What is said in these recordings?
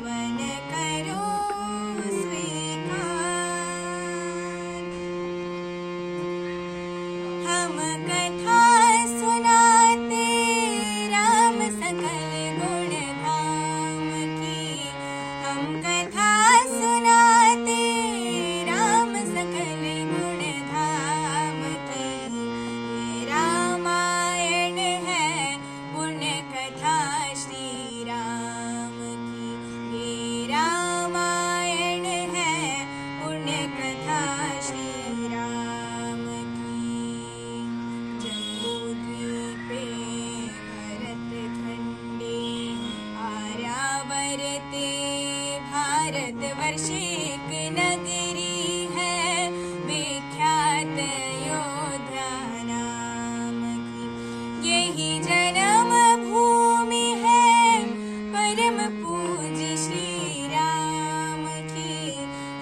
पवन करो स्वीकार। हम कथा सुनाते राम सकल गुण धाम की। हम कथा सुनाते राम सकल गुण धाम की। ये रामायण है पुण्य कथा श्री राम की। ये रामायण है पुण्य कथा श्री राम की। जम्बूद्वीपे भरतखण्डे आर्यावर्ते भारतवर्षे एक नगरी है विख्यात अयोध्या नाम की। यही जन्म भूमि है परम पूज्य श्री राम की।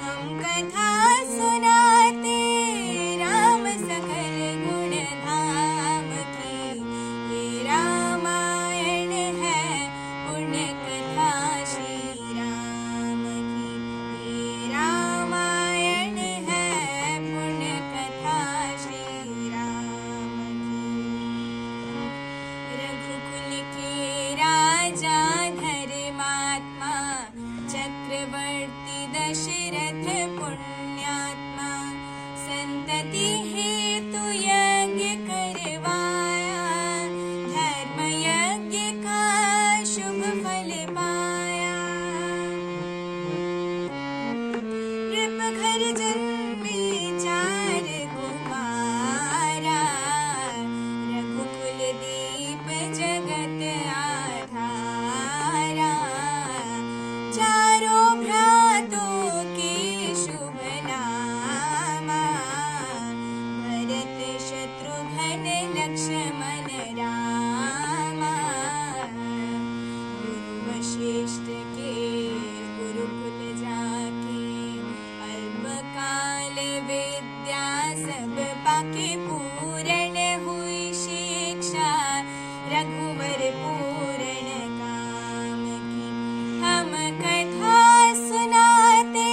हम कथा सुनाते राम सकल गुण धाम की। ये रामायण है पुण्य कथा श्री राम की। ये रामायण है पुण्य कथा श्री राम की। रघुकुल के राजा धर्मात्मा चक्रवर्ती दशरथ पुण्यात्मा। संतति हेतु यज्ञ करवाया धर्म यज्ञ का शुभ फल पाया। नृप घर जन्मे चार कुमारा रघुकुल दीप जगत आधारा। चारों भ्रातों के शुभ नामा भरत शत्रुघ्न लक्ष्मण रामा। गुरु वशिष्ठ के गुरुकुल जाके अल्पकाल विद्या सब पाके। पूर्ण हुई शिक्षा रघुवर पूर्ण काम की। हम कथा सुनाते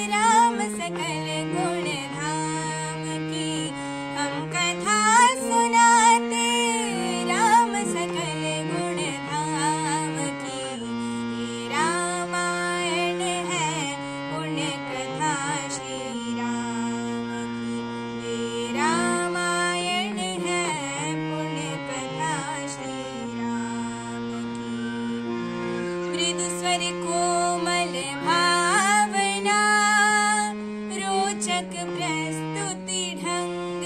राम सकल गुण धाम की। हम कथा सुनाते राम सकल गुण धाम की। ये रामायण है पुण्य कथा श्री राम की। ये रामायण है पुण्य कथा श्री राम की। मृदु स्वर कोमल भावना रोचक प्रस्तुति ढंग।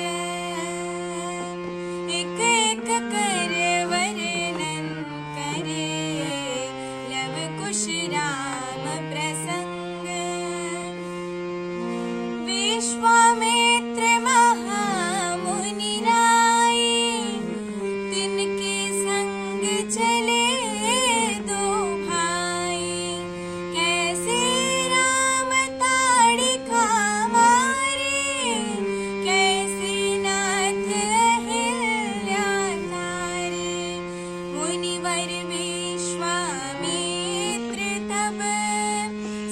एक एक कर वर्णन करे लव कुश राम प्रसंग। विश्वामित्र महामुनि राय तिनके संग चले दो भाई। कैसे राम ताड़िका मारे कैसे नाथ अहिल्या तारे। मुनिवर विश्वामित्र तब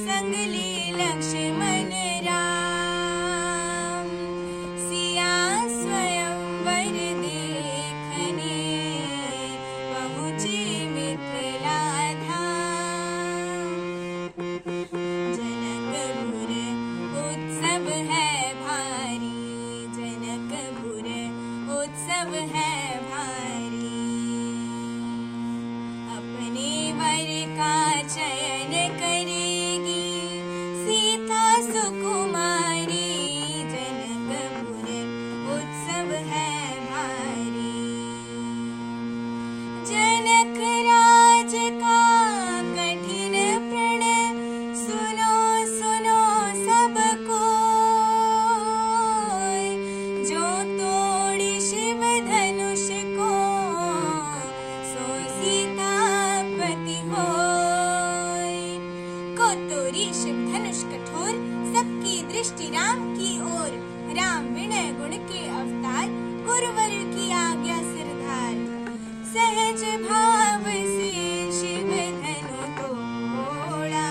संग ले लक्ष्मण राम। सिया स्वयंवर देखने पहुँचे मिथिला धाम। जनकपुर उत्सव है भारी जनकपुर उत्सव है भारी। अपने वर का चयन करेगी सीता सुकुमारी। जनकपुर उत्सव है भारी। जनक राज का कठिन प्रण सुनो सुनो सबको। जो तोड़ी शिव धनुष को सो सीतापति होय। को तोड़ी शिव धनुष कठोर सबकी दृष्टि राम की ओर। राम विनय गुण के अवतार गुरुवर की आज्ञा सिरधार। सहज भाव से शिव धनु तोड़ा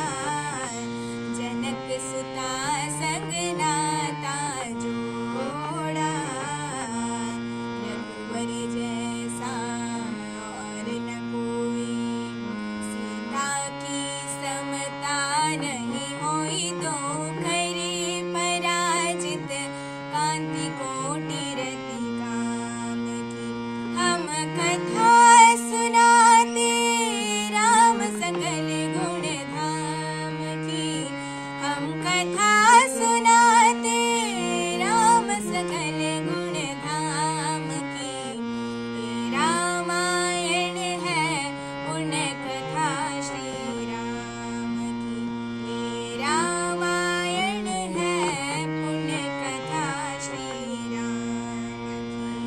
कथा सुनाते राम सकल गुण धाम की। रामायण है पुण्य कथा श्री राम की। रामायण है पुण्य कथा श्री राम की।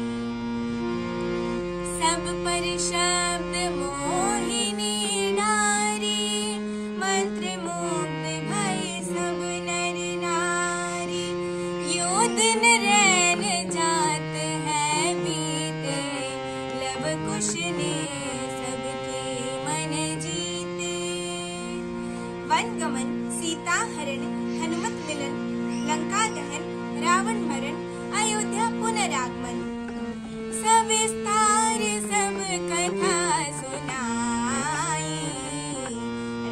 सब पर शब्द मोहिनी नारी, मंत्र मुग्ध भय सब नर नारी। योध नरैन जात है बीते, लव कुश ने सबके मन जीते। वन गमन, सीता हरण, हनुमत मिलन, लंका दहन, रावण मरण, अयोध्या पुनरागमन। सविस्तार सब कथा सुनाई,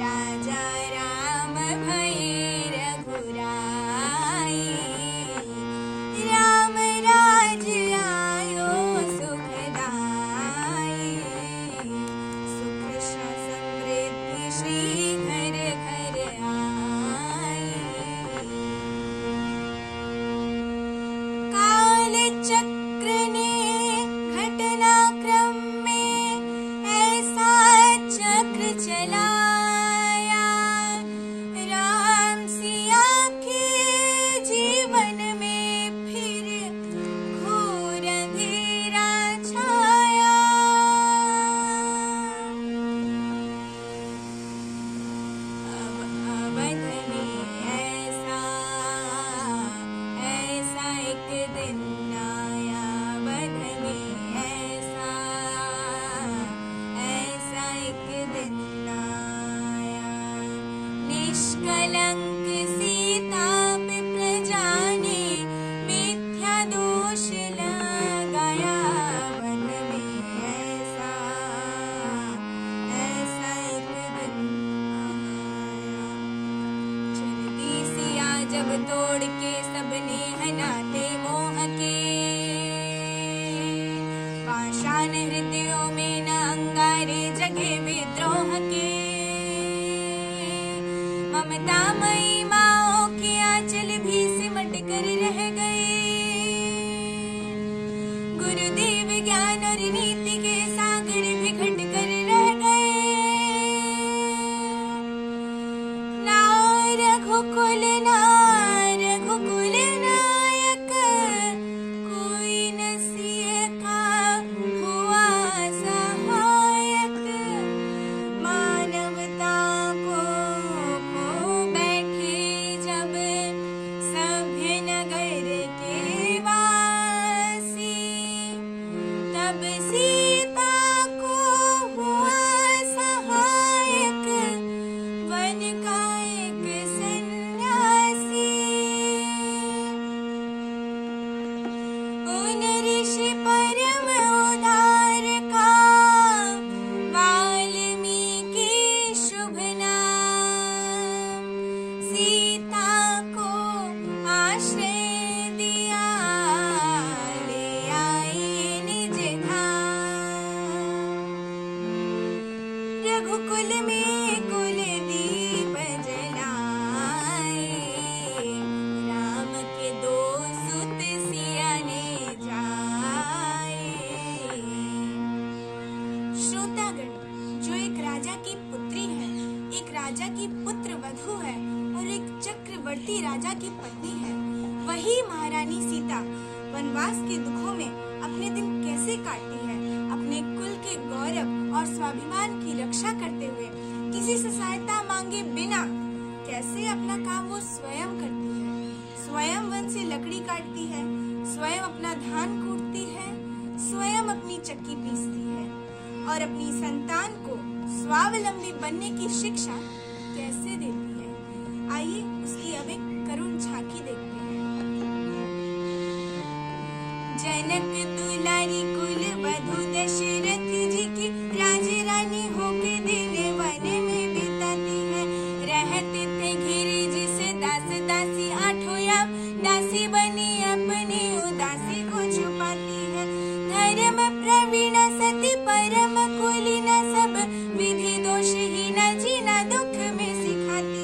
राजा राम भये रघुराई। राम राज आयो सुखदाई, सुख समृद्धि श्री घर घर आई। काल चक्र ने घटनाक्रम में ऐसा चक्र चलाया, राम सिया के जीवन में फिर घोर अंधेरा छाया। अब अवध में ऐसा एक दिन आया, अवध में ऐसा एक दिन आया। निष्कलंक सीता पे प्रजा ने मिथ्या दोष लगाया, वन में ऐसा एक दिन आया। चलती सिया जब तोड़ के सबने हनाते मोह के, पाषाण हृदयों में न अंगारे जगे विद्रोह के। ममतामयी माओं के आंचल भी सिमट कर रह गए, गुरुदेव ज्ञान और नीति के सागर भी घट कर रह गए। ना रघुकुल नायक, कोई न सिय का हुआ सहायक। मानवता को खो बैठे जब सभ्य नगर के वासी, तब सीता को हुआ सहायक वन का एक सन्यासी। उन ऋषि परम उदार का वाल्मीकि शुभ नाम, सीता को आश्रय दिया ले आए निज धाम। रघुकुल में कुलदीप जलाए, राम के दो सुत सिया ने जाए। श्रोतागण, जो एक राजा की पुत्री है, एक राजा की पुत्र वधू है और एक चक्रवर्ती राजा की पत्नी है, वही महारानी सीता वनवास के दुखों में अपने दिन कैसे काटती है, अपने कुल के गौरव और स्वाभिमान की रक्षा करते हुए किसी से सहायता मांगे बिना कैसे अपना काम वो स्वयं करती है। स्वयं वन से लकड़ी काटती है, स्वयं अपना धान कूटती है, स्वयं अपनी चक्की पीसती है और अपनी संतान को स्वावलंबी बनने की शिक्षा कैसे देती है। आइए उसकी अब एक करुण झांकी देखते हैं। जनक दुलारी कुल वधु दशरथ जी की राज रानी होके दिन वन में बिताती है। रहते थे घिरे जिसे दास दासी आठों याम, दासी बनी अपनी उदासी को छुपाती है। धर्म प्रवीण सती परम कुलीन सब, विधि दोष ही न जीना दुख में सिखाती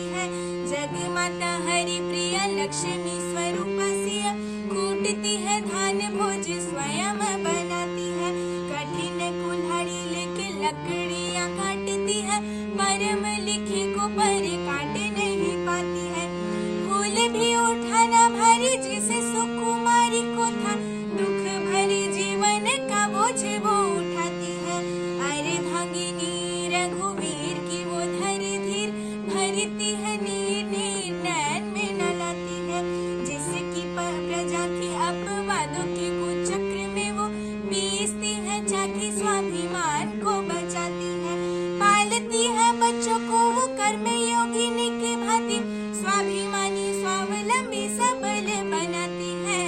करती है, नीर नीर नैन में न लाती है। जिसकी प्रजा की अपवादों के कुचक्र में वो पीसती है, जाके स्वाभिमान को बचाती है। पालती है बच्चों को वो कर्म योगिनी के भांति, स्वाभिमानी स्वावलंबी सबल बनाती है।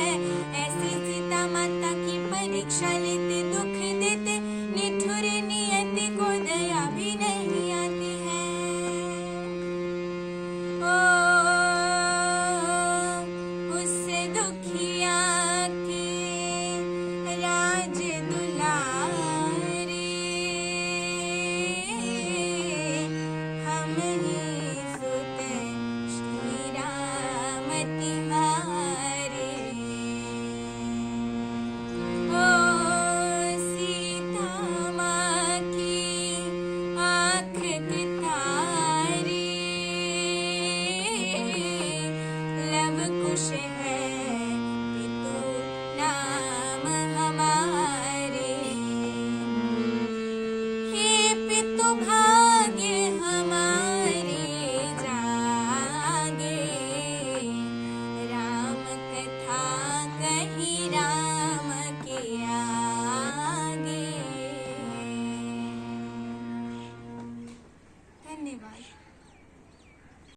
ऐसी सीता माता की परीक्षा लेते, दुख देते, निठुर नियति को दया भी नहीं आती है। ओ उससे दुखिया के राज दुलारे, हम ही सुत श्री राम तिहारे। ओ सीता माँ की आँख के तारे, लव कुश